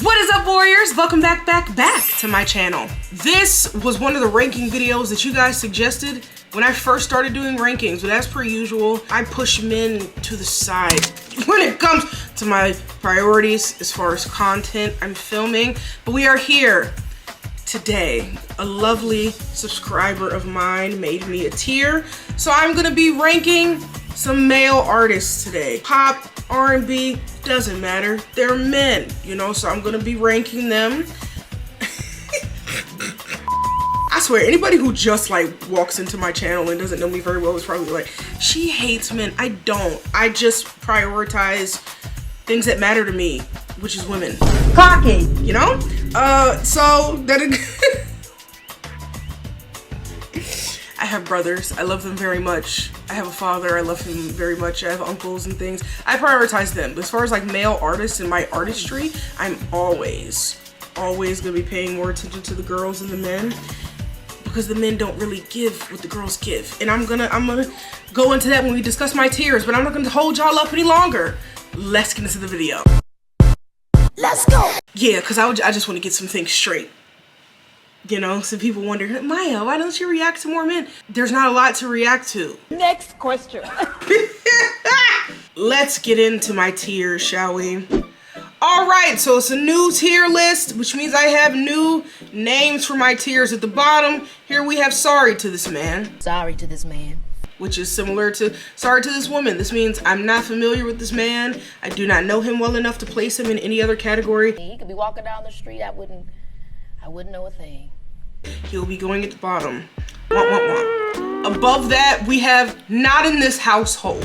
What is up, warriors? Welcome back to my channel. This was one of the ranking videos that you guys suggested when I first started doing rankings, but as per usual, I push men to the side when it comes to my priorities as far as content I'm filming. But we are here today. A lovely subscriber of mine made me a tier, so I'm gonna be ranking some male artists today. Pop, R&B, doesn't matter. They're men, you know, so I'm gonna be ranking them. I swear, anybody who just like walks into my channel and doesn't know me very well is probably like, she hates men. I don't. I just prioritize things that matter to me, which is women. Cocky. You know? So that I have brothers. I love them very much. I have a father. I love him very much. I have uncles and things. I prioritize them. But as far as like male artists and my artistry, I'm always gonna be paying more attention to the girls and the men, because the men don't really give what the girls give. And I'm gonna go into that when we discuss my tiers, but I'm not gonna hold y'all up any longer. Let's get into the video. Let's go. Yeah, because I just want to get some things straight. You know, some people wonder, Maya, why don't you react to more men? There's not a lot to react to. Next question. Let's get into my tiers, shall we? All right, so it's a new tier list, which means I have new names for my tiers. At the bottom, here we have Sorry to This Man. Sorry to this man. Which is similar to Sorry to This Woman. This means I'm not familiar with this man. I do not know him well enough to place him in any other category. He could be walking down the street, I wouldn't know a thing. He'll be going at the bottom. Wah, wah, wah. Above that, we have Not in This Household,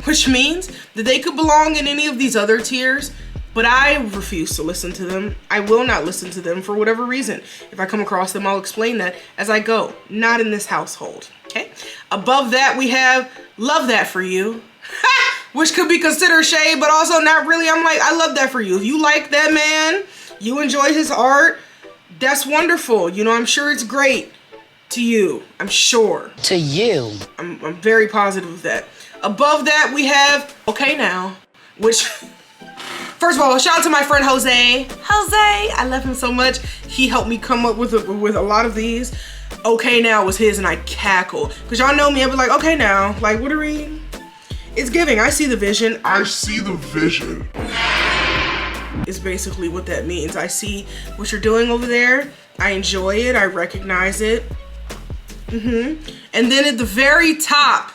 which means that they could belong in any of these other tiers, but I refuse to listen to them. I will not listen to them for whatever reason. If I come across them, I'll explain that as I go. Not in This Household, okay? Above that, we have Love That For You, which could be considered shade, but also not really. I'm like, I love that for you. If you like that man, you enjoy his art, that's wonderful. You know, I'm sure it's great to you. I'm sure. To you. I'm very positive of that. Above that, we have Okay Now, which, first of all, shout out to my friend Jose. Jose, I love him so much. He helped me come up with a lot of these. Okay Now was his, and I cackle. Because y'all know me, I'll be like, okay now. Like, what are we? It's giving. I see the vision. I see the vision. Is basically what that means. I see what you're doing over there. I enjoy it. I recognize it. And then at the very top,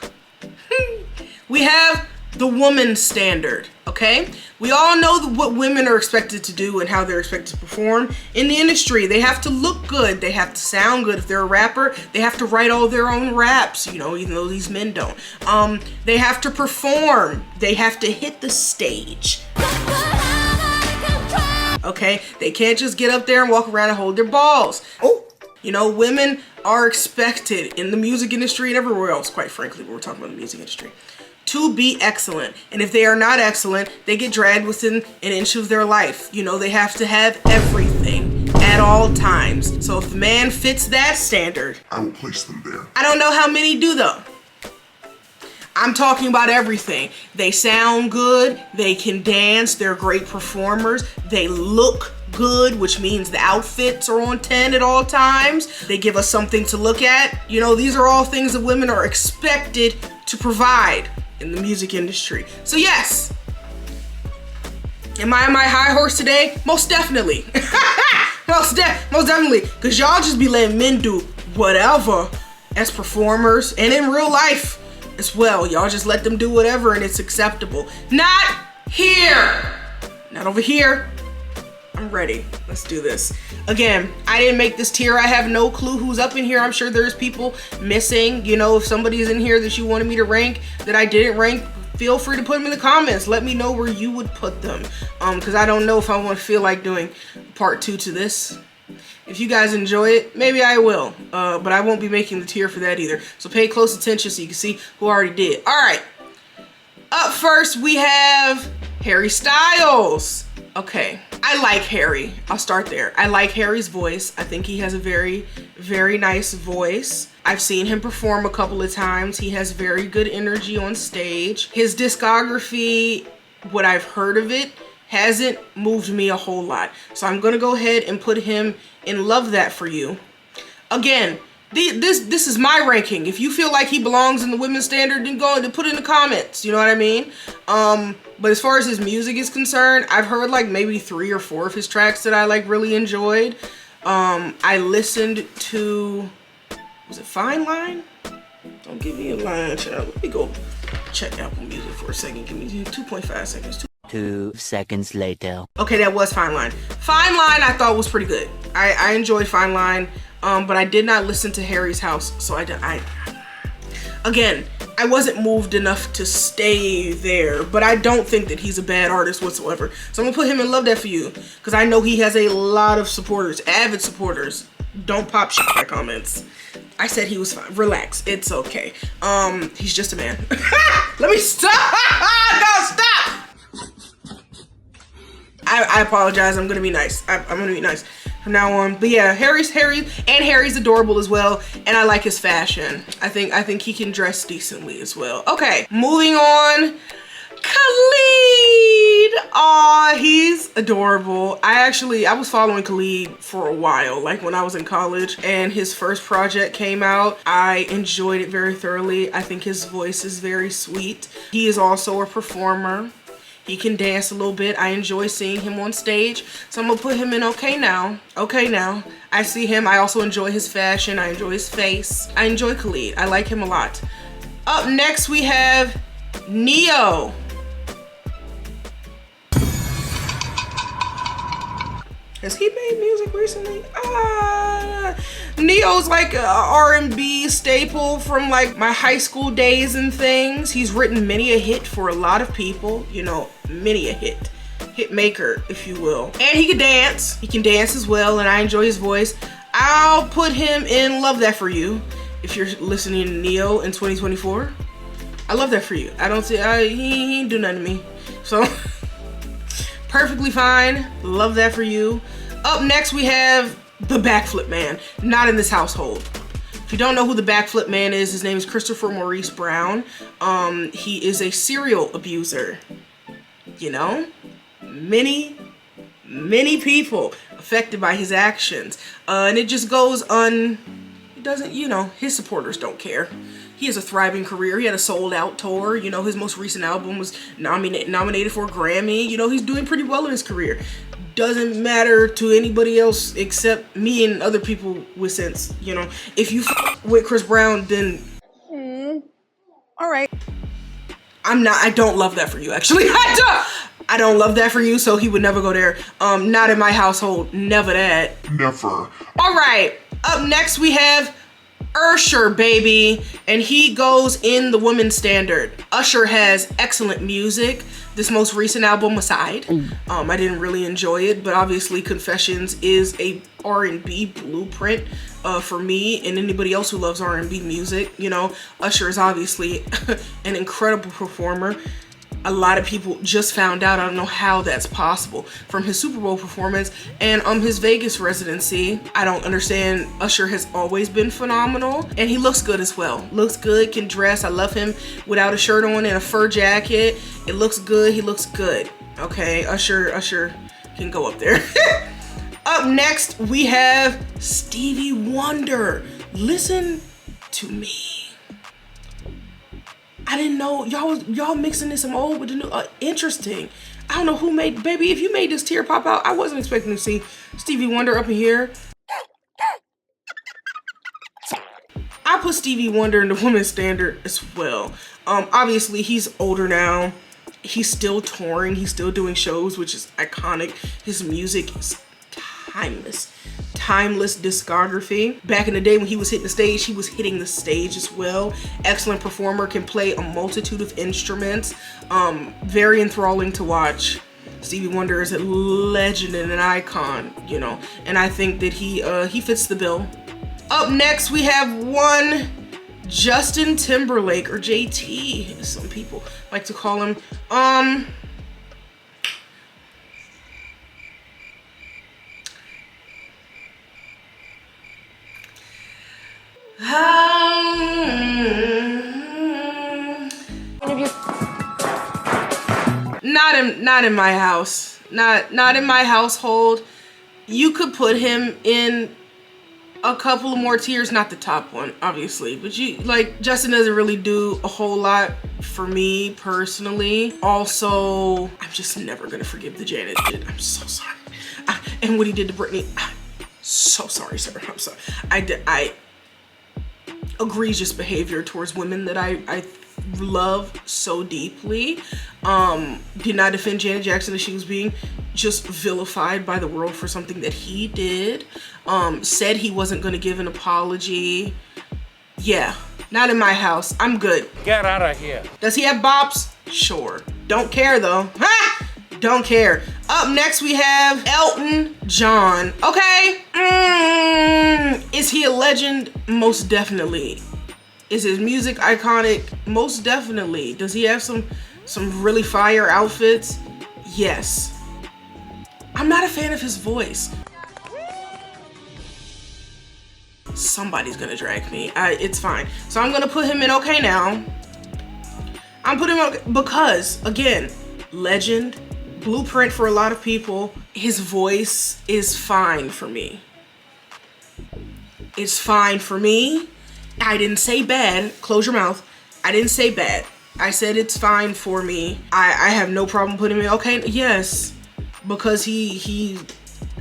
we have the woman standard, okay? We all know what women are expected to do and how they're expected to perform in the industry. They have to look good. They have to sound good. If they're a rapper, they have to write all their own raps, you know, even though these men don't. They have to perform. They have to hit the stage. Okay, they can't just get up there and walk around and hold their balls. Oh, you know, women are expected in the music industry and everywhere else, quite frankly, but we're talking about the music industry, to be excellent. And if they are not excellent, they get dragged within an inch of their life. You know, they have to have everything at all times. So if the man fits that standard, I will place them there. I don't know how many do though. I'm talking about everything. They sound good, they can dance, they're great performers, they look good, which means the outfits are on 10 at all times. They give us something to look at. You know, these are all things that women are expected to provide in the music industry. So yes, am I on my high horse today? Most definitely. most definitely, because y'all just be letting men do whatever as performers and in real life as well. Y'all just let them do whatever and it's acceptable. Not here. Not over here. I'm ready. Let's do this. Again, I didn't make this tier. I have no clue who's up in here. I'm sure there's people missing. You know, if somebody's in here that you wanted me to rank that I didn't rank, feel free to put them in the comments. Let me know where you would put them. Because I don't know if I want to feel like doing part 2 to this. If you guys enjoy it, maybe I will, but I won't be making the tier for that either. So pay close attention so you can see who I already did. All right, up first we have Harry Styles. Okay, I like Harry. I'll start there. I like Harry's voice. I think he has a very, very nice voice. I've seen him perform a couple of times. He has very good energy on stage. His discography, what I've heard of it, hasn't moved me a whole lot. So I'm gonna go ahead and put him in Love That For You. Again, this is my ranking. If you feel like he belongs in the women's standard, then go and put it in the comments. You know what I mean? But as far as his music is concerned, I've heard like maybe 3 or 4 of his tracks that I like really enjoyed. I listened to, was it Fine Line? Don't give me a line, child. Let me go check Apple Music for a second. Give me 2.5 seconds. 2 seconds later. Okay, that was Fine Line. Fine Line I thought was pretty good. I enjoyed Fine Line, but I did not listen to Harry's House, so again, I wasn't moved enough to stay there, but I don't think that he's a bad artist whatsoever. So I'm gonna put him in Love That For You, because I know he has a lot of supporters, avid supporters. Don't pop shit by comments. I said he was fine. Relax, it's okay. He's just a man. Let me stop! No, stop! I apologize. I'm gonna be nice. I'm gonna be nice from now on. But yeah, Harry's adorable as well, and I like his fashion. I think he can dress decently as well. Okay, moving on. Khalid. Aw, he's adorable. I was following Khalid for a while, like when I was in college, and his first project came out. I enjoyed it very thoroughly. I think his voice is very sweet. He is also a performer. He can dance a little bit. I enjoy seeing him on stage. So I'm gonna put him in Okay Now. Okay Now. I see him. I also enjoy his fashion. I enjoy his face. I enjoy Khalid. I like him a lot. Up next we have Neo. Has he made music recently? Neo's like a R&B staple from like my high school days and things. He's written many a hit for a lot of people, you know, many a hit maker, if you will. And he can dance. He can dance as well, and I enjoy his voice. I'll put him in Love That For You. If you're listening to Neo in 2024, I love that for you. I don't see, he ain't do nothing to me. So, perfectly fine. Love that for you. Up next, we have the Backflip Man. Not in this household. If you don't know who the Backflip Man is, his name is Christopher Maurice Brown. He is a serial abuser. You know, many people affected by his actions. And it just goes it doesn't, you know, his supporters don't care. He has a thriving career. He had a sold out tour. You know, his most recent album was nominated for a Grammy. You know, he's doing pretty well in his career. Doesn't matter to anybody else except me and other people with sense. You know, if you with Chris Brown, then all right. I don't love that for you, actually. I don't love that for you, so he would never go there. Not in my household. Never that. Never. All right. Up next, we have Usher, baby, and he goes in the women's standard. Usher has excellent music. This most recent album aside, I didn't really enjoy it, but obviously Confessions is a R&B blueprint for me and anybody else who loves R&B music. You know, Usher is obviously an incredible performer. A lot of people just found out, I don't know how that's possible, from his Super Bowl performance and his Vegas residency. I don't understand. Usher has always been phenomenal, and he looks good as well. Looks good, can dress. I love him without a shirt on and a fur jacket. It looks good. He looks good. Okay, Usher can go up there. Up next, we have Stevie Wonder. Listen to me. I didn't know y'all mixing this some old with the new. Interesting. I don't know who made, baby. If you made this tear pop out, I wasn't expecting to see Stevie Wonder up in here. I put Stevie Wonder in the women's standard as well. Obviously he's older now. He's still touring. He's still doing shows, which is iconic. His music is timeless discography. Back in the day when he was hitting the stage, he was hitting the stage as well. Excellent performer, can play a multitude of instruments. Very enthralling to watch. Stevie Wonder is a legend and an icon, you know, and I think that he fits the bill. Up next, we have one Justin Timberlake, or JT, as some people like to call him. Not in my house. Not in my household. You could put him in a couple of more tiers, not the top one, obviously, but you like Justin doesn't really do a whole lot for me personally. Also, I'm just never gonna forgive the Janet shit. I'm so sorry. And what he did to Brittany, I'm so sorry, sir. I'm sorry. I egregious behavior towards women that I love so deeply. Did not defend Janet Jackson as she was being just vilified by the world for something that he did. Said he wasn't gonna give an apology. Yeah, not in my house. I'm good. Get out of here. Does he have bops? Sure. Don't care though. Ha! Don't care. Up next we have Elton John. Okay. Is he a legend? Most definitely. Is his music iconic? Most definitely. Does he have some really fire outfits? Yes. I'm not a fan of his voice. Somebody's gonna drag me. It's fine. So I'm gonna put him in okay now. I'm putting him okay because, again, legend, blueprint for a lot of people. His voice is fine for me. It's fine for me. I didn't say bad. Close your mouth. I didn't say bad. I said it's fine for me. I have no problem putting him in okay. Yes, because he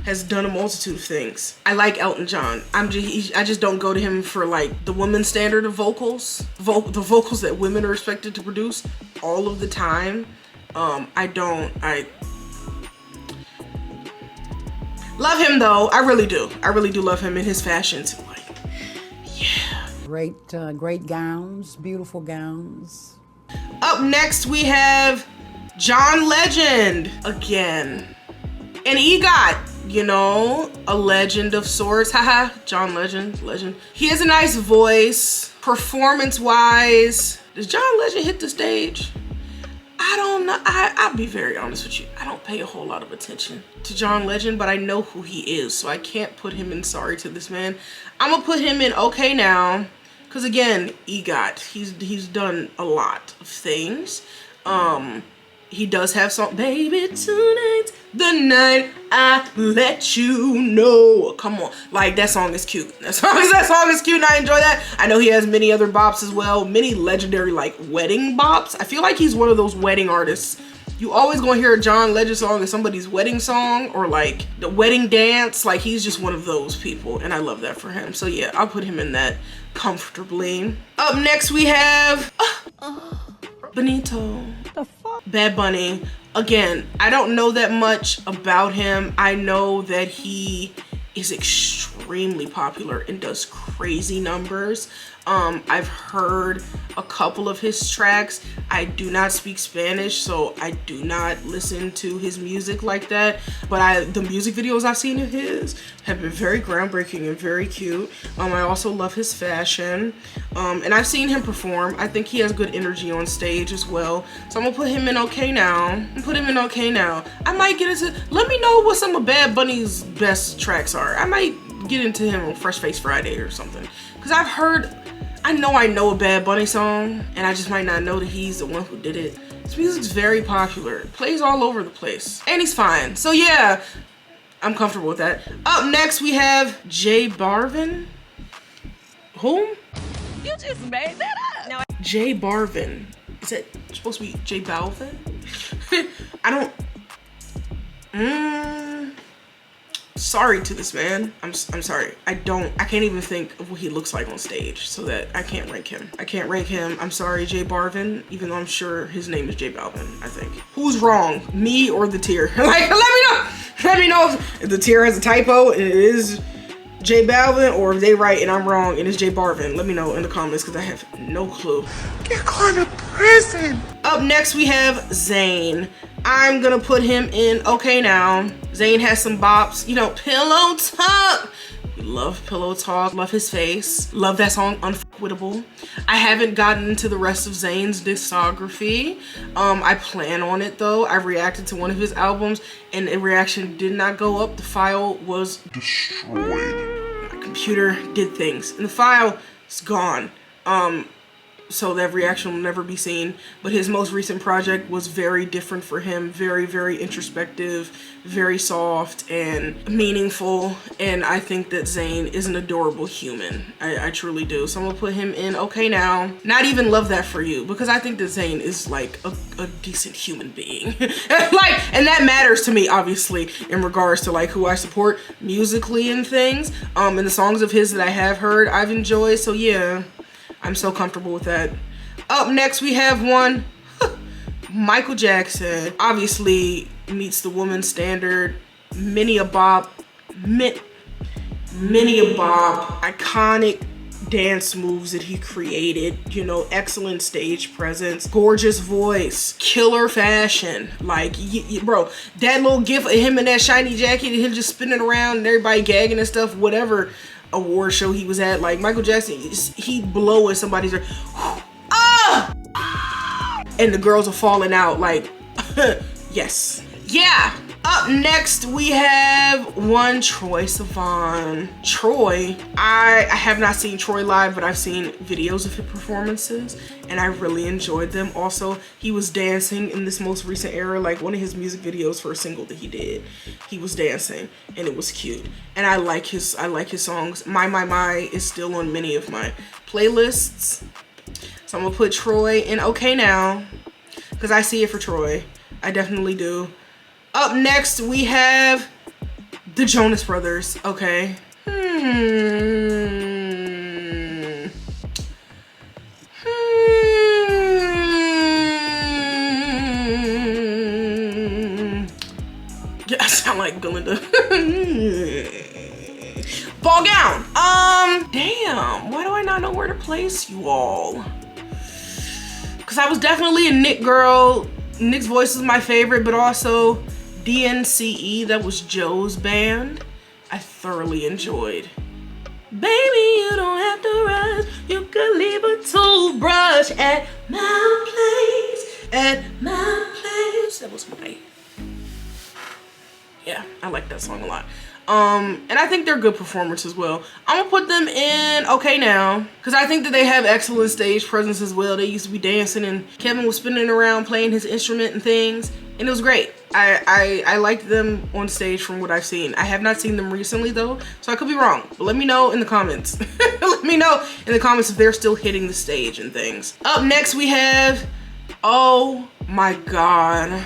has done a multitude of things. I like Elton John. I just don't go to him for like the woman's standard of vocals, the vocals that women are expected to produce all of the time. I love him though. I really do. I really do love him in his fashions. Like, yeah. Great gowns, beautiful gowns. Up next we have John Legend again. And EGOT, you know, a legend of sorts. Haha, John Legend. He has a nice voice. Performance-wise, does John Legend hit the stage? I don't know. I'll be very honest with you. I don't pay a whole lot of attention to John Legend, but I know who he is, so I can't put him in sorry to this man. I'm gonna put him in okay now, because again, EGOT, he's done a lot of things. He does have some, baby, tonight's the night I let you know. Come on, like that song is cute. That song is cute and I enjoy that. I know he has many other bops as well, many legendary like wedding bops. I feel like he's one of those wedding artists. You always gonna hear a John Legend song as somebody's wedding song or like the wedding dance. Like he's just one of those people and I love that for him. So yeah, I'll put him in that comfortably. Up next we have Benito. The fuck? Bad Bunny. Again, I don't know that much about him. I know that he is extremely popular and does crazy numbers. I've heard a couple of his tracks. I do not speak Spanish, so I do not listen to his music like that. But the music videos I've seen of his have been very groundbreaking and very cute. I also love his fashion. And I've seen him perform. I think he has good energy on stage as well. So I'm gonna put him in okay now. I might get into, let me know what some of Bad Bunny's best tracks are. I might get into him on Fresh Face Friday or something. Cause I know a Bad Bunny song, and I just might not know that he's the one who did it. His music's very popular. It plays all over the place. And he's fine. So yeah, I'm comfortable with that. Up next, we have J Balvin. Whom? You just made that up. No, J Balvin. Is that supposed to be J Balvin? I don't... Sorry to this man. I'm sorry. I can't even think of what he looks like on stage, so that I can't rank him. I'm sorry, J Balvin, even though I'm sure his name is J Balvin, I think. Who's wrong? Me or the tier? Like, let me know if the tier has a typo and it is J Balvin, or if they right and I'm wrong and it's J Balvin. Let me know in the comments because I have no clue. You're going to prison. Up next we have Zayn. I'm gonna put him in okay now. Zayn has some bops, you know, Pillow Talk. We love Pillow Talk, love his face, love that song Unfuckwittable. I haven't gotten into the rest of Zayn's discography. I plan on it though. I reacted to one of his albums and the reaction did not go up. The file was Destroyed. my computer did things and the file is gone. so that reaction will never be seen. But his most recent project was very different for him, very, very introspective, very soft and meaningful. And I think that Zayn is an adorable human. I truly do. So I'm gonna put him in Okay Now. Not even Love That For You, because I think that Zayn is like a decent human being. Like, and that matters to me, obviously, in regards to like who I support musically and things. And the songs of his that I have heard, I've enjoyed. So yeah, I'm so comfortable with that. Up next, we have one, Michael Jackson. Obviously meets the woman standard. Many a bop, iconic dance moves that he created, you know, excellent stage presence, gorgeous voice, killer fashion. Like, bro, that little gif of him in that shiny jacket and him just spinning around and everybody gagging and stuff, whatever award show he was at, like Michael Jackson, he'd blow at somebody's and the girls are falling out, like, yes. Yeah. Up next, we have one Troye Sivan. Troy, I have not seen Troy live, but I've seen videos of his performances and I really enjoyed them. Also, he was dancing in this most recent era, like one of his music videos for a single that he did. He was dancing and it was cute. And I like his songs. My is still on many of my playlists. So I'm gonna put Troy in Okay Now, because I see it for Troy. I definitely do. Up next, we have the Jonas Brothers. Okay. Yeah, I sound like Belinda. Ball gown. Damn. Why do I not know where to place you all? Because I was definitely a Nick girl. Nick's voice is my favorite, but also DNCE, that was Joe's band, I thoroughly enjoyed. Baby, you don't have to rush. You could leave a toothbrush at my place. At my place. That was my... Yeah, I like that song a lot. And I think they're good performers as well. I'm gonna put them in Okay Now, because I think that they have excellent stage presence as well. They used to be dancing and Kevin was spinning around playing his instrument and things, and it was great. I liked them on stage from what I've seen. I have not seen them recently though, so I could be wrong, but let me know in the comments. Let me know in the comments if they're still hitting the stage and things. Up next, we have, oh my God,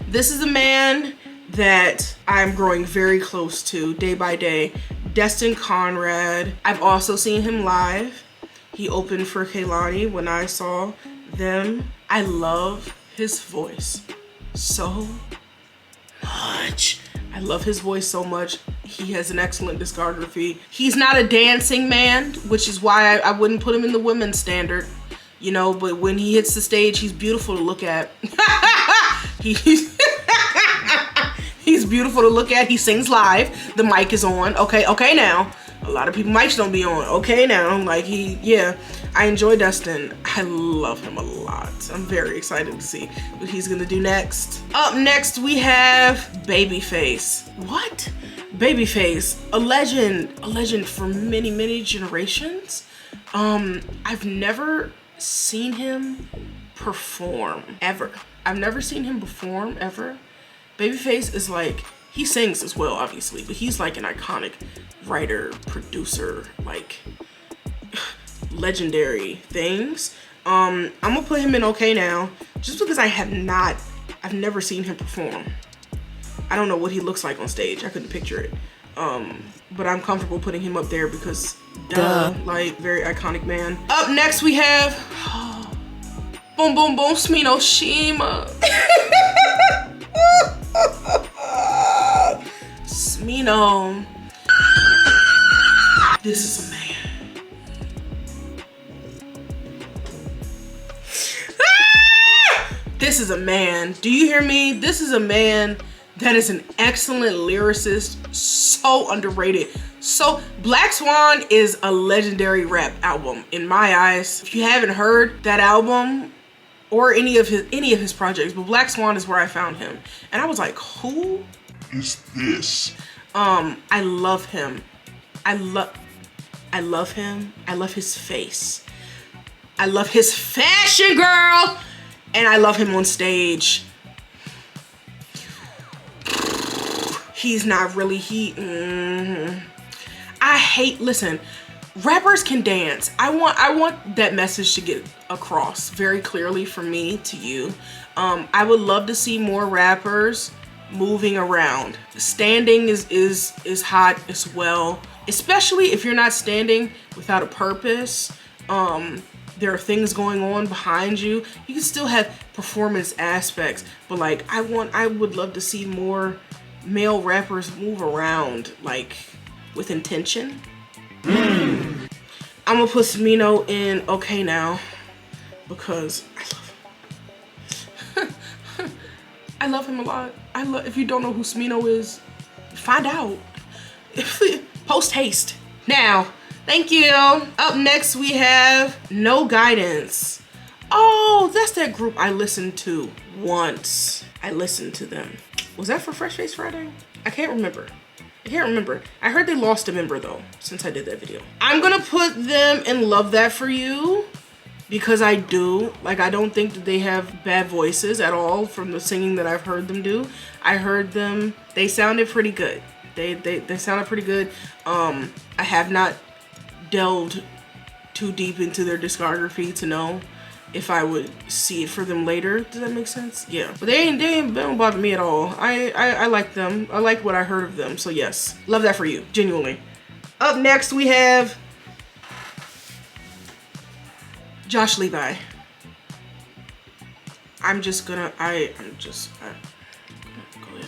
this is a man that I'm growing very close to day by day. Destin Conrad. I've also seen him live. He opened for Kehlani when I saw them. I love his voice so much. I love his voice so much. He has an excellent discography. He's not a dancing man, which is why I wouldn't put him in the women's standard, you know, but when he hits the stage, he's beautiful to look at. He's beautiful to look at. He sings live. The mic is on. Okay now. A lot of people mics don't be on. Okay now. Like yeah. I enjoy Dustin. I love him a lot. I'm very excited to see what he's gonna do next. Up next, we have Babyface. What? Babyface, a legend for many, many generations. I've never seen him perform ever. I've never seen him perform ever. Babyface is like, he sings as well, obviously, but he's like an iconic writer, producer, like legendary things. I'm gonna put him in Okay Now, just because I've never seen him perform. I don't know what he looks like on stage. I couldn't picture it. But I'm comfortable putting him up there because like very iconic man. Up next we have Boom Boom Boom Smino Shima. Smino. This is a man. This is a man. Do you hear me? This is a man that is an excellent lyricist, so underrated. So Black Swan is a legendary rap album in my eyes. If you haven't heard that album or any of his projects, but Black Swan is where I found him. And I was like, who is this? I love him. I love him. I love his face. I love his fashion, girl. And I love him on stage. He's not really I hate, listen, rappers can dance. I want that message to get across very clearly from me to you. I would love to see more rappers moving around. Standing is hot as well, especially if you're not standing without a purpose. There are things going on behind you. You can still have performance aspects, but like I would love to see more male rappers move around like with intention. I'm gonna put Smino in okay now because I love him a lot. If you don't know who Smino is, find out. Post haste. Now, thank you. Up next we have No Guidance. Oh, that's that group I listened to once. I listened to them. Was that for Fresh Face Friday? I can't remember. I heard they lost a member though, since I did that video. I'm gonna put them in Love That For You because I do. Like, I don't think that they have bad voices at all from the singing that I've heard them do. I heard them, they sounded pretty good. They sounded pretty good. I have not delved too deep into their discography to know if I would see it for them later. Does that make sense? Yeah. But they don't bother me at all. I like them. I like what I heard of them. So yes, Love That For You, genuinely. Up next we have Josh Levi. I'm gonna go ahead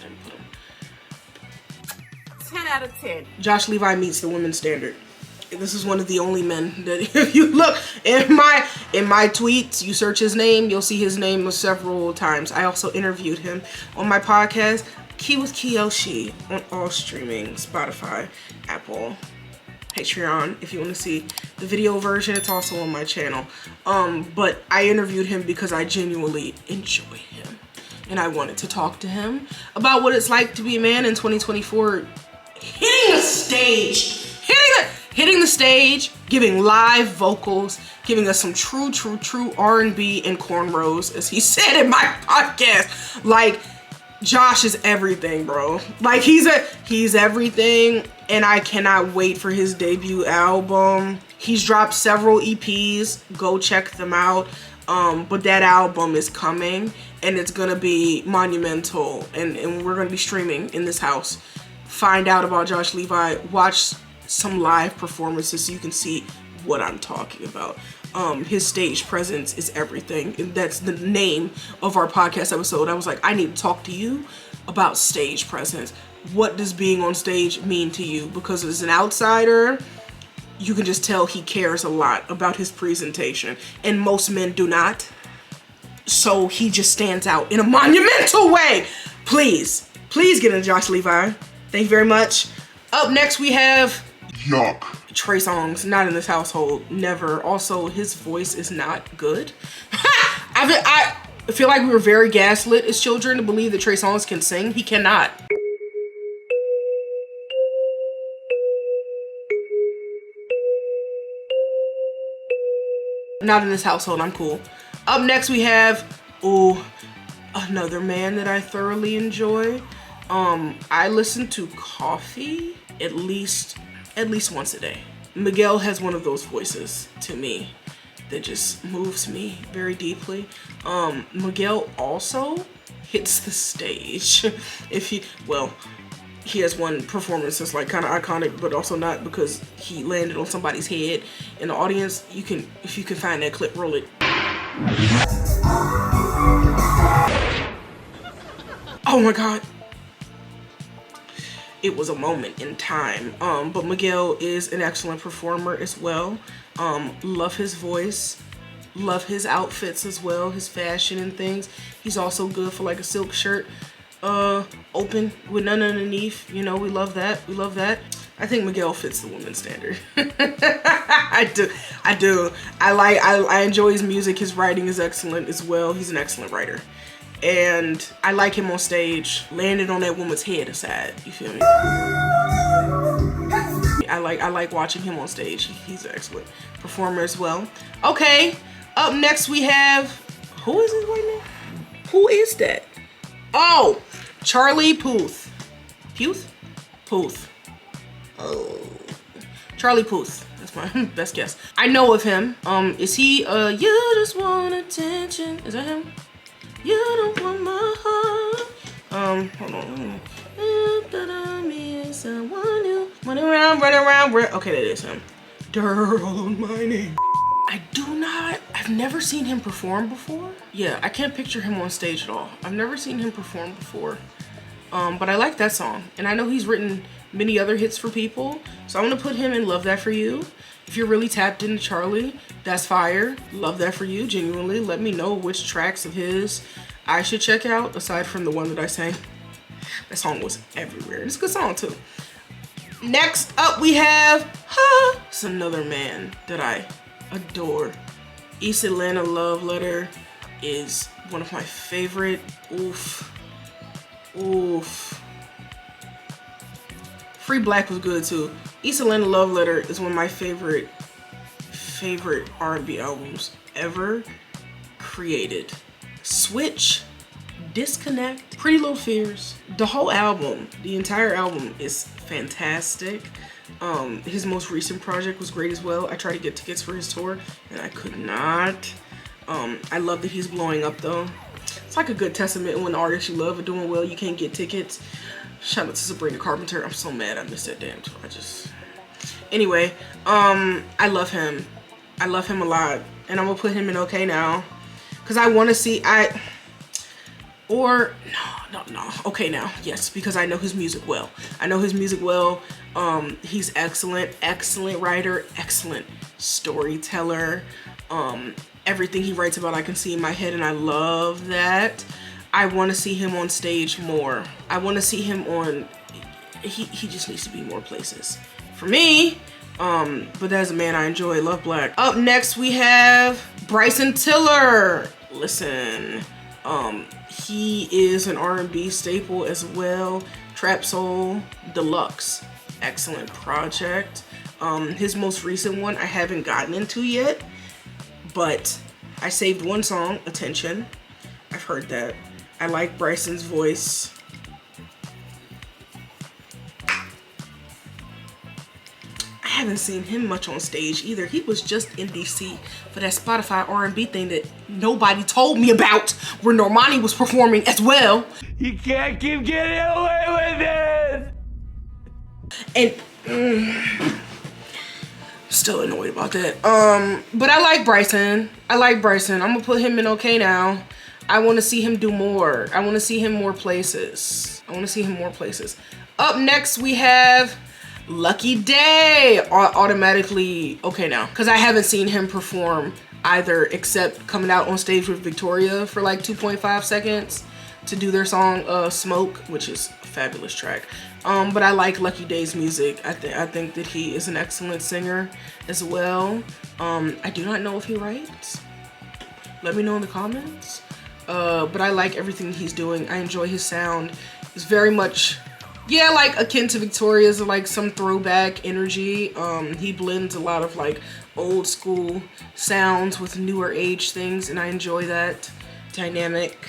and put him. 10 out of 10. Josh Levi meets the women's standard. This is one of the only men that, if you look in my tweets, you search his name, you'll see his name several times. I also interviewed him on my podcast, Key with Kiyoshi, on all streaming, Spotify, Apple, Patreon. If you want to see the video version, it's also on my channel. But I interviewed him because I genuinely enjoy him. And I wanted to talk to him about what it's like to be a man in 2024, hitting the stage, giving live vocals, giving us some true R&B and cornrows, as he said in my podcast. Like, Josh is everything, bro. Like, he's everything, and I cannot wait for his debut album. He's dropped several EPs. Go check them out. But that album is coming, and it's gonna be monumental, and we're gonna be streaming in this house. Find out about Josh Levi. Watch some live performances so you can see what I'm talking about. His stage presence is everything, and that's the name of our podcast episode. I was like, I need to talk to you about stage presence. What does being on stage mean to you? Because as an outsider, you can just tell he cares a lot about his presentation, and most men do not. So he just stands out in a monumental way. Please get into Josh Levi. Thank you very much. Up next we have Yuck. Trey Songz. Not in this household, never. Also, his voice is not good. I feel like we were very gaslit as children to believe that Trey Songz can sing. He cannot. Not in this household, I'm cool. Up next we have, another man that I thoroughly enjoy. I listen to Coffee at least once a day. Miguel has one of those voices to me that just moves me very deeply. Miguel also hits the stage. He has one performance that's like kind of iconic, but also not, because he landed on somebody's head in the audience. If you can find that clip, roll it. Oh my God. It was a moment in time. But Miguel is an excellent performer as well. Love his voice, love his outfits as well, his fashion and things. He's also good for like a silk shirt, open with none underneath. You know, we love that. I think Miguel fits the woman's standard. I do. I enjoy his music. His writing is excellent as well. He's an excellent writer. and I like him on stage. Landed on that woman's head aside, you feel me? I like watching him on stage. He's an excellent performer as well. Okay, up next we have, who is it right now? Who is that? Oh, Charlie Puth. Puth. Oh, Charlie Puth. That's my best guess. I know of him. Is he You Just Want Attention? Is that him? You don't want my heart. Hold on. Someone new. Run around. Okay, that is him. Girl on my name. I've never seen him perform before. Yeah, I can't picture him on stage at all. I've never seen him perform before. But I like that song. And I know he's written many other hits for people. So I'm gonna put him in Love That For You. If you're really tapped into Charlie, that's fire. Love that for you, genuinely. Let me know which tracks of his I should check out, aside from the one that I sang. That song was everywhere. It's a good song too. Next up we have, it's another man that I adore. East Atlanta Love Letter is one of my favorite. Oof. Free Black was good too. East Atlanta Love Letter is one of my favorite R&B albums ever created. Switch, Disconnect, Pretty Little Fears. The whole album, the entire album is fantastic. His most recent project was great as well. I tried to get tickets for his tour and I could not. I love that he's blowing up though. It's like a good testament when the artists you love are doing well, you can't get tickets. Shout out to Sabrina Carpenter. I'm so mad I missed that damn tour. Anyway, I love him. I love him a lot. And I'm gonna put him in Okay Now. Cause I wanna see, no. Okay Now, yes, because I know his music well. He's excellent writer, excellent storyteller. Everything he writes about I can see in my head and I love that. I want to see him on stage more. I want to see him on, he just needs to be more places for me. But as a man I enjoy Love Black. Up next we have Bryson Tiller. Listen, he is an R&B staple as well. Trap Soul Deluxe, excellent project. His most recent one I haven't gotten into yet, but I saved one song, Attention. I've heard that. I like Bryson's voice. I haven't seen him much on stage either. He was just in DC for that Spotify R&B thing that nobody told me about, where Normani was performing as well. You can't keep getting away with it! And still annoyed about that. But I like Bryson. I'm gonna put him in Okay Now. I want to see him do more. I want to see him more places. Up next we have Lucky Day. Automatically Okay Now, because I haven't seen him perform either, except coming out on stage with Victoria for like 2.5 seconds to do their song Smoke, which is a fabulous track. But I like Lucky Day's music. I think that he is an excellent singer as well. I do not know if he writes. Let me know in the comments. But I like everything he's doing. I enjoy his sound. It's very much, yeah, like akin to Victoria's, like some throwback energy. He blends a lot of like old school sounds with newer age things, and I enjoy that dynamic.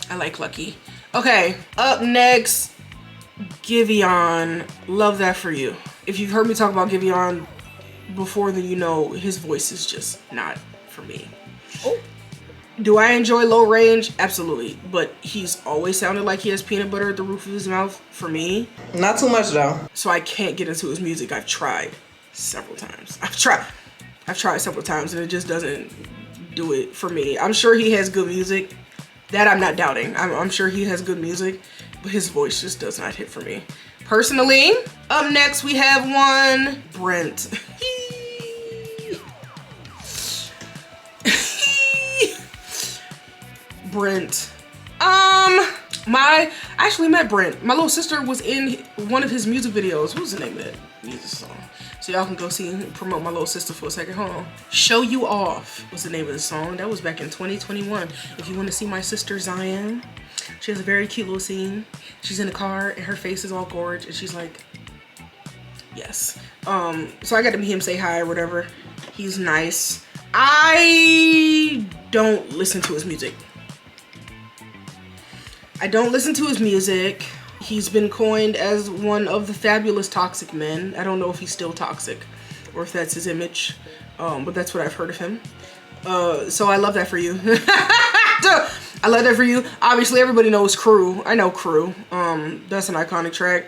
I like Lucky. Okay, up next, Giveon. Love That For You. If you've heard me talk about Giveon before, then you know his voice is just not for me. Oh. Do I enjoy Low Range? Absolutely. But he's always sounded like he has peanut butter at the roof of his mouth for me. Not too much though. So I can't get into his music. I've tried several times. I've tried several times and it just doesn't do it for me. I'm sure he has good music. That I'm not doubting. I'm sure he has good music, but his voice just does not hit for me. Personally, up next we have one, Brent. Brent. I actually met Brent. My little sister was in one of his music videos. What was the name of that music song? So y'all can go see and promote my little sister for a second. Hold on. Show You Off was the name of the song. That was back in 2021. If you want to see my sister Zion, she has a very cute little scene. She's in the car and her face is all gorgeous and she's like, yes. So I got to meet him, say hi or whatever. He's nice. I don't listen to his music. I don't listen to his music. He's been coined as one of the fabulous toxic men. I don't know if he's still toxic or if that's his image, but that's what I've heard of him. So I love that for you. I love that for you. Obviously, everybody knows Crew. I know Crew. That's an iconic track.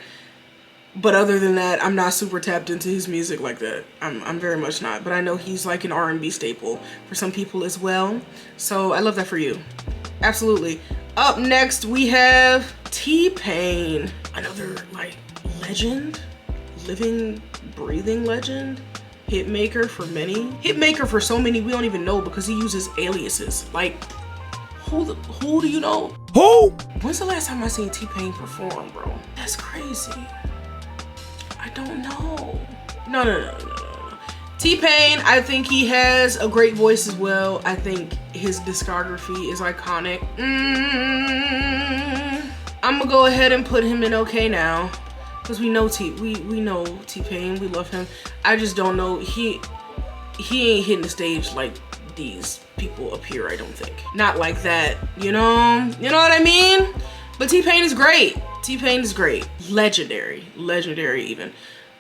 But other than that, I'm not super tapped into his music like that. I'm very much not. But I know he's like an R&B staple for some people as well. So I love that for you. Absolutely. Up next, we have T-Pain. Another like legend, living, breathing legend. Hitmaker for many. Hitmaker for so many we don't even know because he uses aliases. Like, who do you know? Who? When's the last time I seen T-Pain perform, bro? That's crazy. I don't know. No. T-Pain, I think he has a great voice as well. I think his discography is iconic. I'm gonna go ahead and put him in okay now. Because we know we know T-Pain, we love him. I just don't know, he ain't hitting the stage like these people up here, I don't think. Not like that, you know what I mean? But T-Pain is great. T-Pain is great. Legendary even.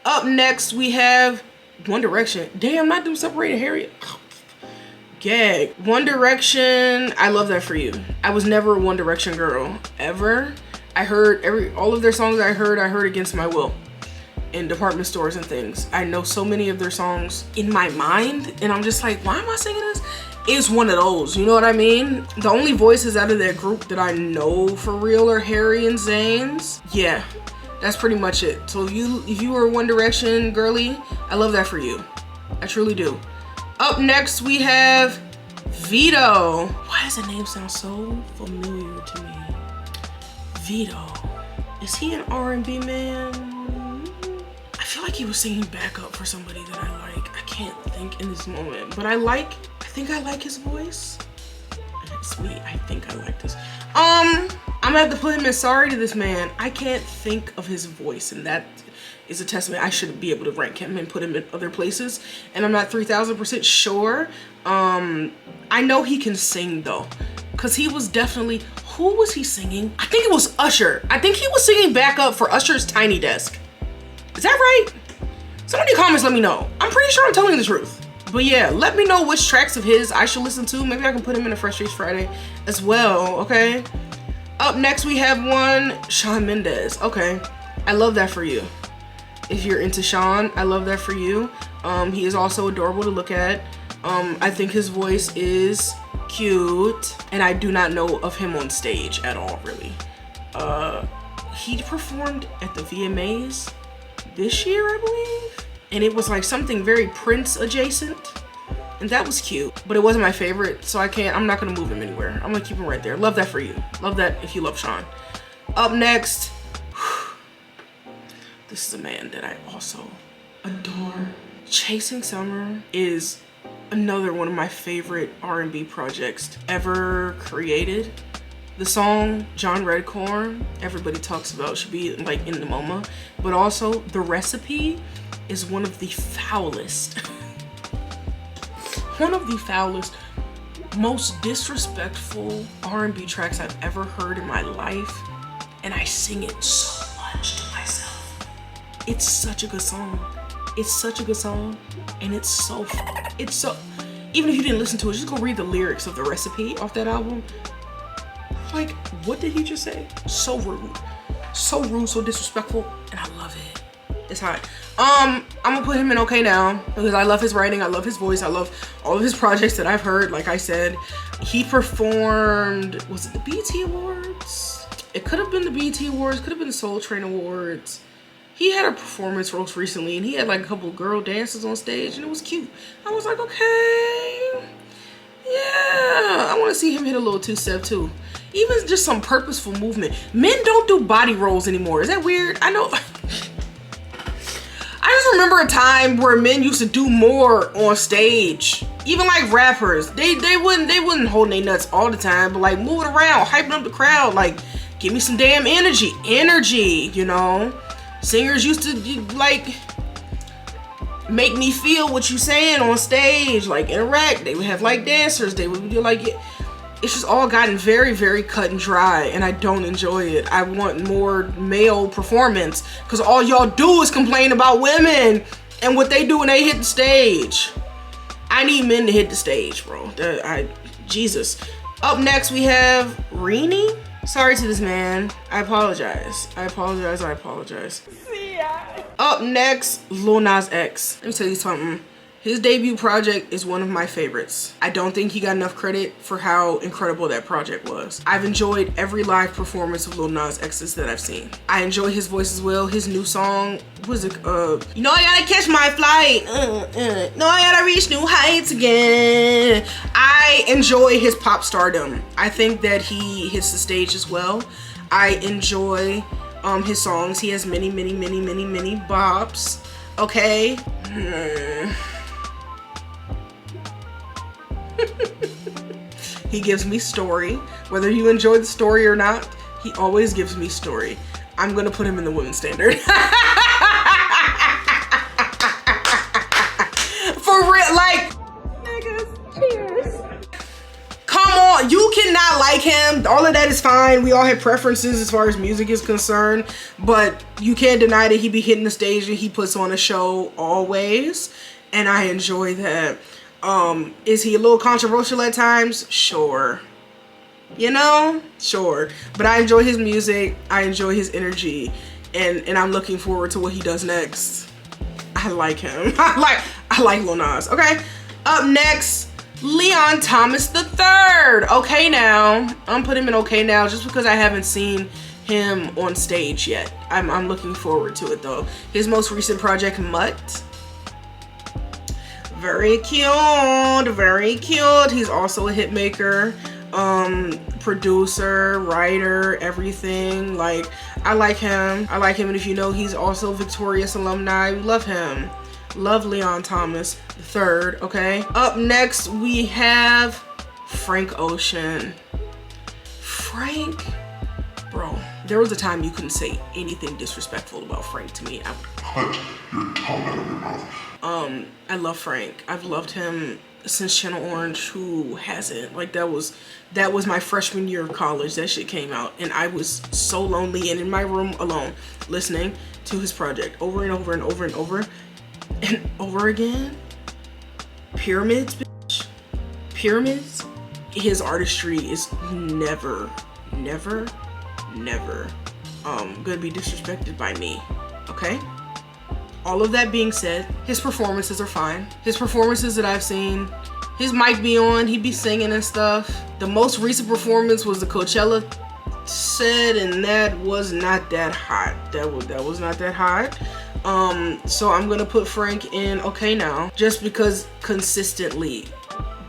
Up next, we have One Direction. Damn, not them separated Harriet. Gag. One Direction, I love that for you. I was never a One Direction girl, ever. I heard all of their songs I heard against my will in department stores and things. I know so many of their songs in my mind and I'm just like, why am I singing this? It's one of those, you know what I mean? The only voices out of that group that I know for real are Harry and Zayn's. Yeah, that's pretty much it. So if you were a One Direction girly, I love that for you. I truly do. Up next, we have Vito. Why does the name sound so familiar to me? Vito. Is he an R&B man? I feel like he was singing backup for somebody that I like. I can't think in this moment, but I think I like his voice. It's me, I think I like this. I'm gonna have to put him in Sorry to This Man. I can't think of his voice, and that is a testament. I should be able to rank him and put him in other places, and I'm not 3000% sure. I know he can sing though, because he was definitely, who was he singing? I think it was Usher. I think he was singing backup for Usher's Tiny Desk. Is that right? Somebody in the comments let me know. I'm pretty sure I'm telling the truth. But yeah, let me know which tracks of his I should listen to. Maybe I can put him in a Fresh Face Friday as well, okay? Up next, we have one, Shawn Mendes. Okay, I love that for you. If you're into Shawn, I love that for you. He is also adorable to look at. I think his voice is cute, and I do not know of him on stage at all, really. He performed at the VMAs this year, I believe, and it was like something very Prince adjacent, and that was cute, but it wasn't my favorite, so I'm not gonna move him anywhere. I'm gonna keep him right there. Love that for you. Love that if you love Shawn. Up next, this is a man that I also adore. Chasing Summer is another one of my favorite R&B projects ever created. The song John Redcorn, everybody talks about, should be like in the MoMA, but also The Recipe is one of the foulest, most disrespectful R&B tracks I've ever heard in my life, and I sing it so much to myself. It's such a good song. It's such a good song, and it's so, even if you didn't listen to it, just go read the lyrics of The Recipe off that album. Like, what did he just say? So rude, so disrespectful, and I love it. It's hot. I'm gonna put him in okay now because I love his writing, I love his voice, I love all of his projects that I've heard. Like I said, he performed, was it the BET Awards? It could have been the BET Awards, could have been the Soul Train Awards. He had a performance roast recently and he had like a couple girl dances on stage and it was cute. I was like, okay, yeah, I want to see him hit a little two-step too. Even just some purposeful movement. Men don't do body rolls anymore. Is that weird? I know. I just remember a time where men used to do more on stage. Even like rappers, they wouldn't hold their nuts all the time, but like move it around, hyping up the crowd, like give me some damn energy, you know? Singers used to like make me feel what you saying on stage, like interact. They would have like dancers, they would do like it. It's just all gotten very, very cut and dry, and I don't enjoy it. I want more male performance, because all y'all do is complain about women and what they do when they hit the stage. I need men to hit the stage, bro. Jesus. Up next, we have Rini. Sorry to this man. I apologize. Up next, Lil Nas X. Let me tell you something. His debut project is one of my favorites. I don't think he got enough credit for how incredible that project was. I've enjoyed every live performance of Lil Nas X's that I've seen. I enjoy his voice as well. His new song was you know I gotta catch my flight. No, I gotta reach new heights again. I enjoy his pop stardom. I think that he hits the stage as well. I enjoy his songs. He has many bops. Okay. He gives me story. Whether you enjoy the story or not, he always gives me story. I'm gonna put him in the women's standard. For real, like, niggas, cheers. Come on, you cannot like him. All of that is fine. We all have preferences as far as music is concerned, but you can't deny that he be hitting the stage and he puts on a show always, and I enjoy that. Is he a little controversial at times? Sure. You know? Sure. But I enjoy his music. I enjoy his energy. And I'm looking forward to what he does next. I like him. I like Lil Nas. Okay. Up next, Leon Thomas III. Okay Now. I'm putting him in Okay Now just because I haven't seen him on stage yet. I'm looking forward to it though. His most recent project, Mutt. Very cute, very cute. He's also a hit maker, producer, writer, everything. Like, I like him. And if you know, he's also Victorious alumni. We love him. Love Leon Thomas III, okay? Up next, we have Frank Ocean. Frank, bro, there was a time you couldn't say anything disrespectful about Frank to me. Put your tongue out of your mouth. I love Frank. I've loved him since Channel Orange. Who hasn't? Like, that was my freshman year of college. That shit came out, and I was so lonely and in my room alone, listening to his project over and over and over and over and over again. Pyramids, bitch. Pyramids. His artistry is never gonna be disrespected by me. Okay? All of that being said, his performances are fine. His performances that I've seen, his mic be on, he be singing and stuff. The most recent performance was the Coachella set, and that was not that hot. That was not that hot. So I'm gonna put Frank in Okay Now, just because consistently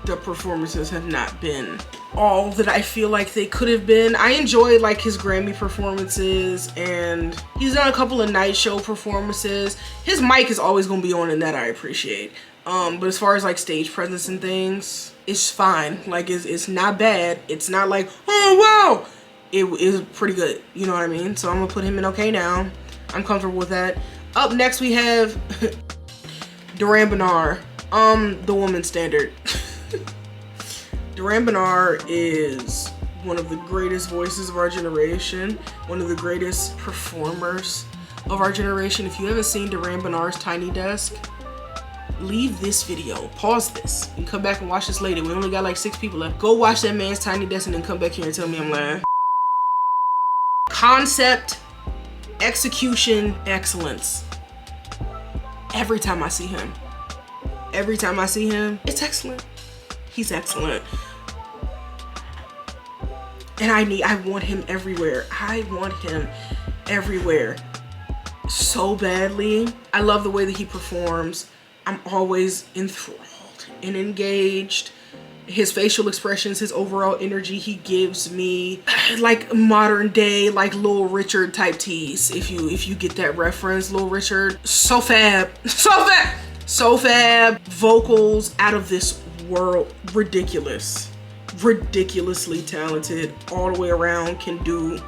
the performances have not been all that I feel like they could have been. I enjoyed like his Grammy performances, and he's done a couple of night show performances. His mic is always gonna be on, and that I appreciate. But as far as like stage presence and things, it's fine. Like, it's not bad. It's not like, oh wow. It is pretty good, you know what I mean? So I'm gonna put him in Okay Now. I'm comfortable with that. Up next we have Duran Bernard, the woman's standard. Duran Bernard is one of the greatest voices of our generation, one of the greatest performers of our generation. If you haven't seen Duran Bernard's Tiny Desk, leave this video, pause this, and come back and watch this later. We only got like 6 people left. Go watch that man's Tiny Desk and then come back here and tell me I'm lying. Concept, execution, excellence. Every time I see him, it's excellent. He's excellent. And I want him everywhere. I want him everywhere so badly. I love the way that he performs. I'm always enthralled and engaged. His facial expressions, his overall energy, he gives me like modern day, like Lil Richard type tease. If you get that reference, Lil Richard, so fab, so fab. Vocals out of this world, ridiculously talented, all the way around, can do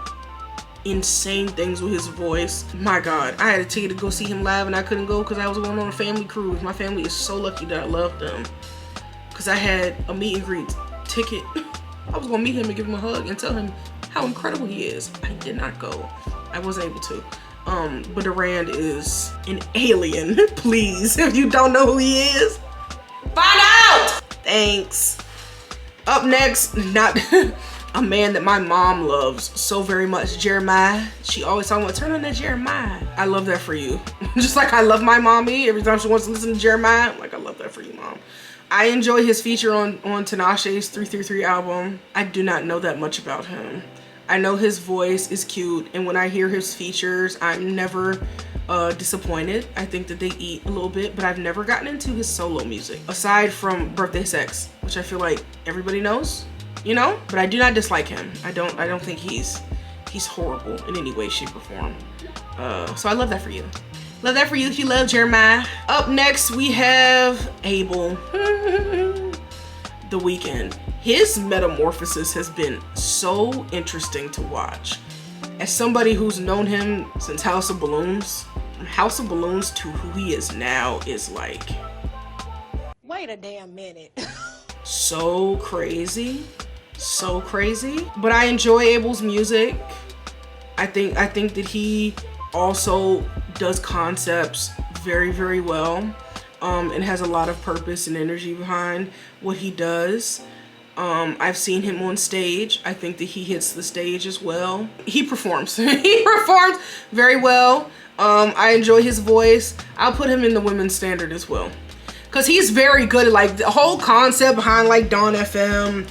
insane things with his voice. My God, I had a ticket to go see him live and I couldn't go because I was going on a family cruise. My family is so lucky that I love them, because I had a meet and greet ticket. I was gonna meet him and give him a hug and tell him how incredible he is. I did not go. I wasn't able to. But Durand is an alien. Please, if you don't know who he is, find out! Thanks. Up next, not a man that my mom loves so very much, Jeremiah. She always talking about, turn on that Jeremiah. I love that for you. Just like I love my mommy. Every time she wants to listen to Jeremiah, I'm like, I love that for you, Mom. I enjoy his feature on Tinashe's 333 album. I do not know that much about him. I know his voice is cute, and when I hear his features, I'm never disappointed. I think that they eat a little bit, but I've never gotten into his solo music, aside from Birthday Sex, which I feel like everybody knows, you know? But I do not dislike him. I don't think he's horrible in any way, shape, or form. So I love that for you. Love that for you if you love Jeremiah. Up next, we have Abel. The Weeknd. His metamorphosis has been so interesting to watch. As somebody who's known him since House of Balloons to who he is now is like, wait a damn minute. so crazy. But I enjoy Abel's music. I think that he also does concepts very, very well, and has a lot of purpose and energy behind what he does. I've seen him on stage. I think that he hits the stage as well. He performs. He performs very well. I enjoy his voice. I'll put him in the women's standard as well, because he's very good at like the whole concept behind like Dawn FM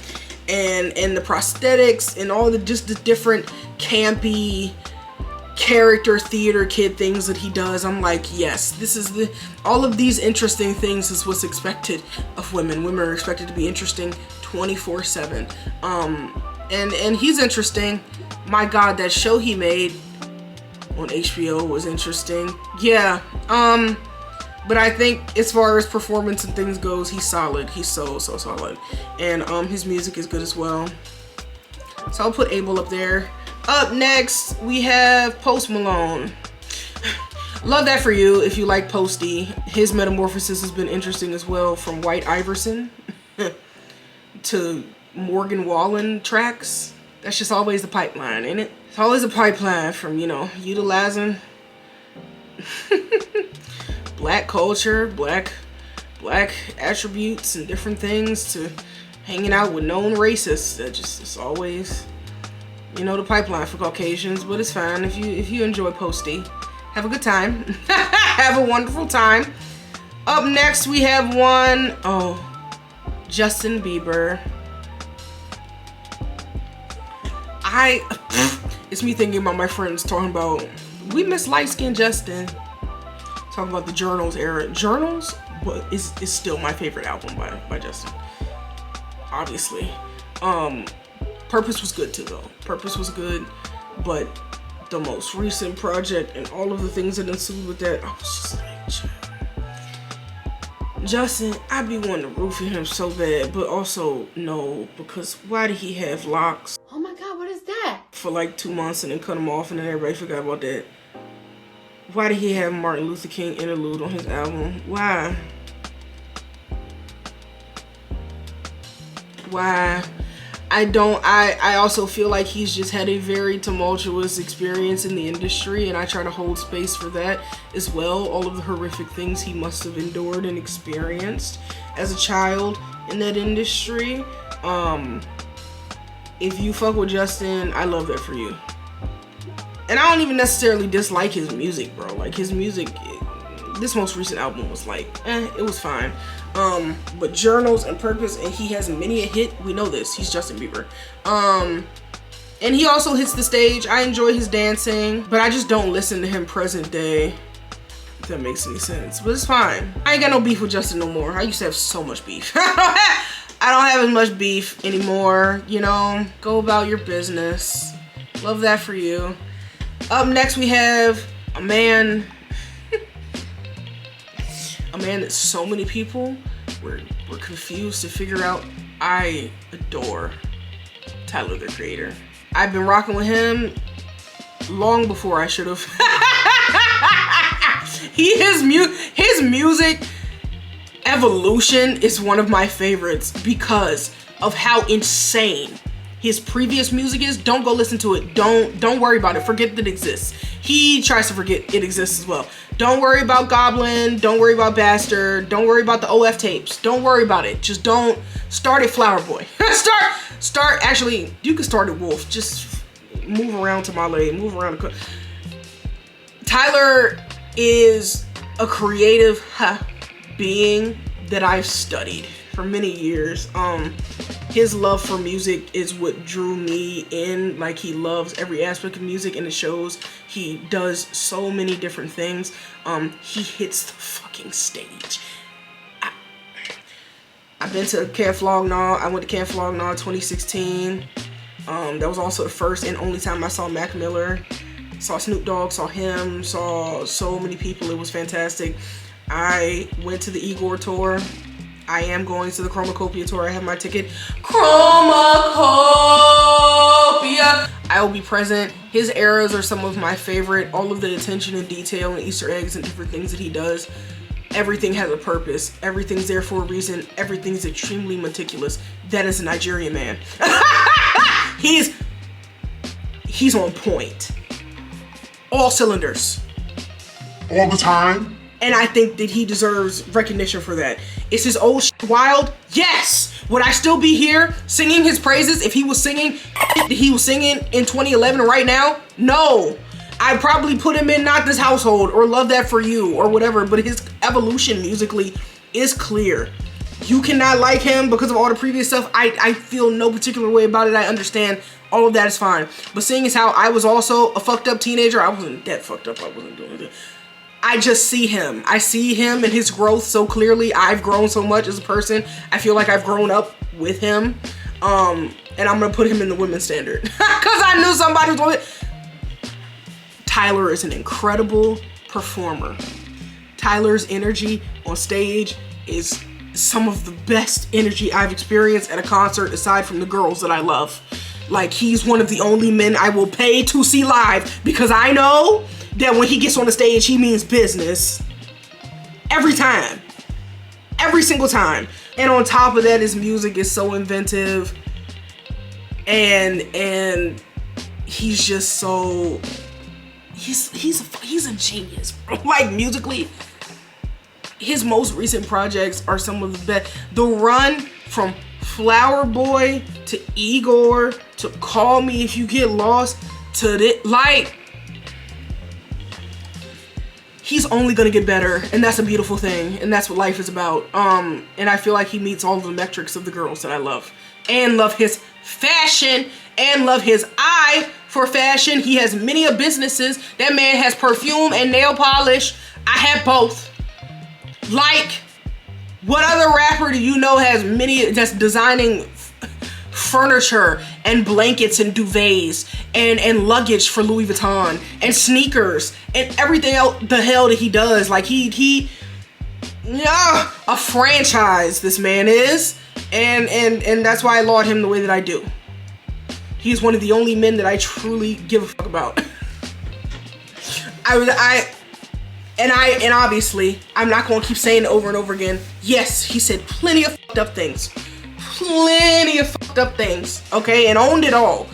and the prosthetics and all the just the different campy character theater kid things that he does. I'm like, yes, this is all of these interesting things is what's expected of women. Women are expected to be interesting 24/7. And he's interesting. My God, that show he made on HBO was interesting. Yeah. But I think as far as performance and things goes, he's solid. He's so solid. And his music is good as well. So I'll put Abel up there. Up next, we have Post Malone. Love that for you if you like Posty. His metamorphosis has been interesting as well, from White Iverson to Morgan Wallen tracks. That's just always the pipeline, ain't it? It's always a pipeline from, you know, utilizing black culture, black attributes and different things, to hanging out with known racists. That just is always, you know, the pipeline for Caucasians. But it's fine if you enjoy Posty. Have a good time. Have a wonderful time. Up next, we have Justin Bieber. It's me thinking about my friends talking about, we miss light-skinned Justin. Talking about the Journals era. Journals is still my favorite album by Justin. Obviously. Purpose was good too though. Purpose was good, but the most recent project and all of the things that ensued with that, I was just like, Justin, I be wanting to root for him so bad, but also no, because why did he have locks? Oh my God, what is that? For like 2 months and then cut them off and then everybody forgot about that. Why did he have Martin Luther King interlude on his album? Why? I also feel like he's just had a very tumultuous experience in the industry, and I try to hold space for that as well. All of the horrific things he must have endured and experienced as a child in that industry. If you fuck with Justin, I love that for you. And I don't even necessarily dislike his music, bro. Like, his music, this most recent album was like, it was fine. But Journals and Purpose, and he has many a hit. We know this. He's Justin Bieber. And he also hits the stage. I enjoy his dancing, but I just don't listen to him present day, if that makes any sense. But it's fine. I ain't got no beef with Justin no more. I used to have so much beef. I I don't have as much beef anymore, you know. Go about your business. Love that for you. Up next we have a man that so many people were confused to figure out. I adore Tyler, the Creator. I've been rocking with him long before I should have. His music evolution is one of my favorites because of how insane his previous music is. Don't go listen to it. Don't worry about it. Forget that it exists. He tries to forget it exists as well. Don't worry about Goblin. Don't worry about Bastard. Don't worry about the OF tapes. Don't worry about it. Just don't start at Flower Boy. start. Actually, you can start at Wolf. Just move around to Malay. Move around. Tyler is a creative being that I've studied for many years. His love for music is what drew me in. Like, he loves every aspect of music, and it shows. He does so many different things. He hits the fucking stage. I've been to Camp Flog Gnaw. I went to Camp Flog Gnaw 2016. That was also the first and only time I saw Mac Miller. Saw Snoop Dogg, saw him, saw so many people. It was fantastic. I went to the Igor tour. I am going to the Chromacopia tour. I have my ticket. Chromacopia! I will be present. His eras are some of my favorite. All of the attention and detail and Easter eggs and different things that he does. Everything has a purpose. Everything's there for a reason. Everything's extremely meticulous. That is a Nigerian man. He's on point. All cylinders. All the time? And I think that he deserves recognition for that. Is his old shit wild? Yes! Would I still be here singing his praises if he was singing that he was singing in 2011 right now? No. I'd probably put him in Not This Household or Love That For You or whatever, but his evolution musically is clear. You cannot like him because of all the previous stuff. I feel no particular way about it. I understand. All of that is fine. But seeing as how I was also a fucked up teenager, I wasn't that fucked up. I wasn't doing it. I just see him. I see him and his growth so clearly. I've grown so much as a person. I feel like I've grown up with him. And I'm gonna put him in the women's standard. Because I knew somebody was going to. Tyler is an incredible performer. Tyler's energy on stage is some of the best energy I've experienced at a concert aside from the girls that I love. Like, he's one of the only men I will pay to see live because I know that when he gets on the stage, he means business. Every time. Every single time. And on top of that, his music is so inventive. And he's just so... He's a genius, bro. Like, musically, his most recent projects are some of the best. The run from Flower Boy to Igor to Call Me If You Get Lost to this, like, he's only gonna get better, and that's a beautiful thing, and that's what life is about. And I feel like he meets all the metrics of the girls that I love, and love his fashion, and love his eye for fashion. He has many of businesses. That man has perfume and nail polish. I have both. Like, what other rapper do you know has many, that's designing furniture and blankets and duvets and luggage for Louis Vuitton and sneakers and everything else the hell that he does? Like, he a franchise, this man is, and that's why I laud him the way that I do. He's one of the only men that I truly give a fuck about. And obviously, I'm not going to keep saying it over and over again. Yes, he said plenty of fucked up things. Plenty of fucked up things, okay? And owned it all.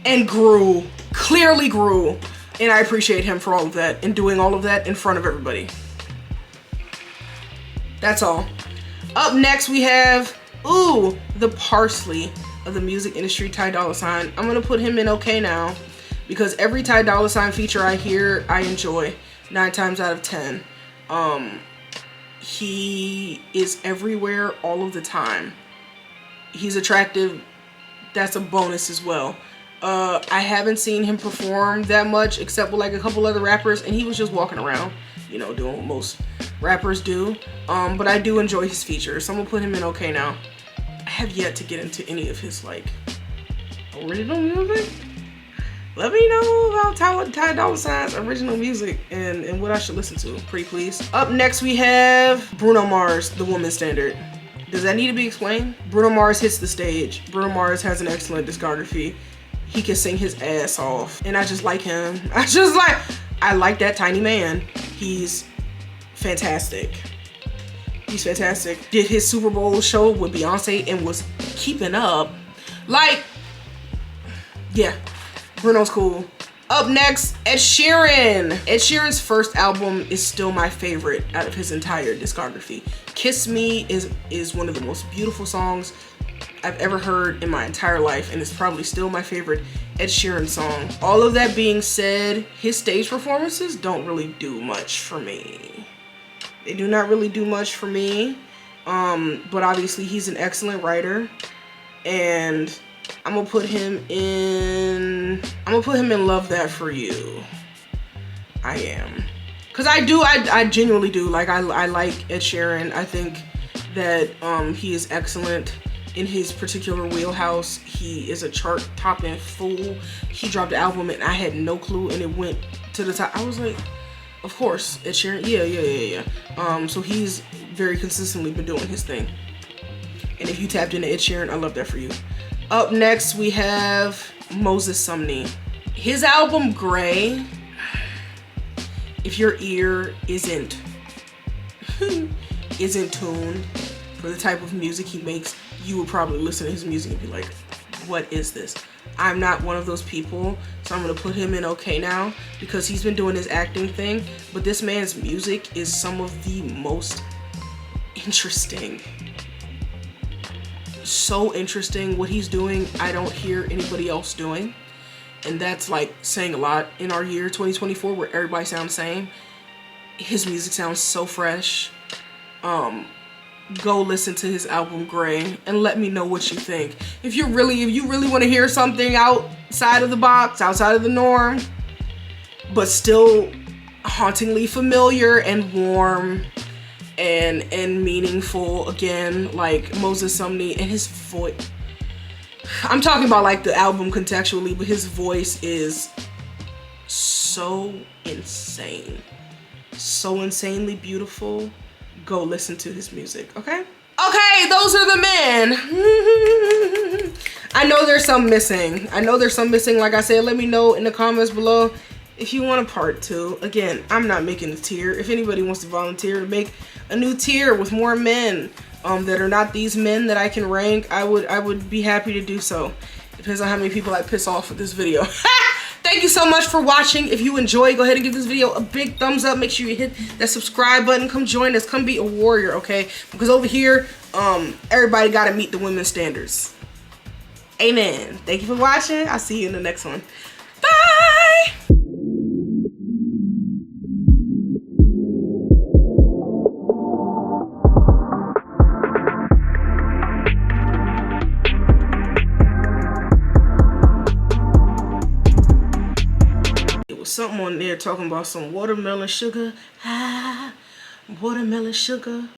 And grew. Clearly grew. And I appreciate him for all of that. And doing all of that in front of everybody. That's all. Up next, we have, the parsley of the music industry, Ty Dolla $ign. I'm going to put him in okay now. Because every Ty Dolla $ign feature I hear, I enjoy. 9 times out of 10. He is everywhere all of the time. He's attractive. That's a bonus as well. I haven't seen him perform that much except with like a couple other rappers, and he was just walking around, you know, doing what most rappers do. But I do enjoy his features, so I'm gonna put him in okay now. I have yet to get into any of his like original music. Let me know about Ty Dolla $ign's original music and what I should listen to, pretty please. Up next we have Bruno Mars, The Woman Standard. Does that need to be explained? Bruno Mars hits the stage. Bruno Mars has an excellent discography. He can sing his ass off. And I just like him. I like that tiny man. He's fantastic. He's fantastic. Did his Super Bowl show with Beyonce and was keeping up. Like, yeah, Bruno's cool. Up next, Ed Sheeran. Ed Sheeran's first album is still my favorite out of his entire discography. Kiss Me is one of the most beautiful songs I've ever heard in my entire life, and it's probably still my favorite Ed Sheeran song. All of that being said, his stage performances don't really do much for me. They do not really do much for me, but obviously he's an excellent writer, and I'm gonna put him in Love That For You. I am. Cause I genuinely do. Like, I like Ed Sheeran. I think that he is excellent in his particular wheelhouse. He is a chart-topping fool. He dropped an album and I had no clue, and it went to the top. I was like, of course, Ed Sheeran. Yeah. So he's very consistently been doing his thing. And if you tapped into Ed Sheeran, I love that for you. Up next, we have Moses Sumney. His album, Gray, if your ear isn't tuned for the type of music he makes, you would probably listen to his music and be like, what is this? I'm not one of those people, so I'm gonna put him in okay now because he's been doing his acting thing, but this man's music is some of the most interesting. So interesting. What he's doing, I don't hear anybody else doing. And that's like saying a lot in our year 2024 where everybody sounds the same. His music sounds so fresh. Go listen to his album Gray and let me know what you think. If you really want to hear something outside of the box, outside of the norm, but still hauntingly familiar and warm and meaningful, again, like Moses Sumney, and his voice. I'm talking about like the album contextually, but his voice is so insane. So insanely beautiful. Go listen to his music, okay? Okay, those are the men. I know there's some missing. Like I said, let me know in the comments below if you want a part 2. Again, I'm not making a tier. If anybody wants to volunteer to make a new tier with more men that are not these men that I can rank, I would be happy to do so. Depends on how many people I piss off with this video. Thank you so much for watching. If you enjoyed, go ahead and give this video a big thumbs up. Make sure you hit that subscribe button. Come join us. Come be a warrior, okay? Because over here, everybody gotta meet the women's standards. Amen. Thank you for watching. I'll see you in the next one. Bye! Something on there talking about some watermelon sugar. Watermelon sugar.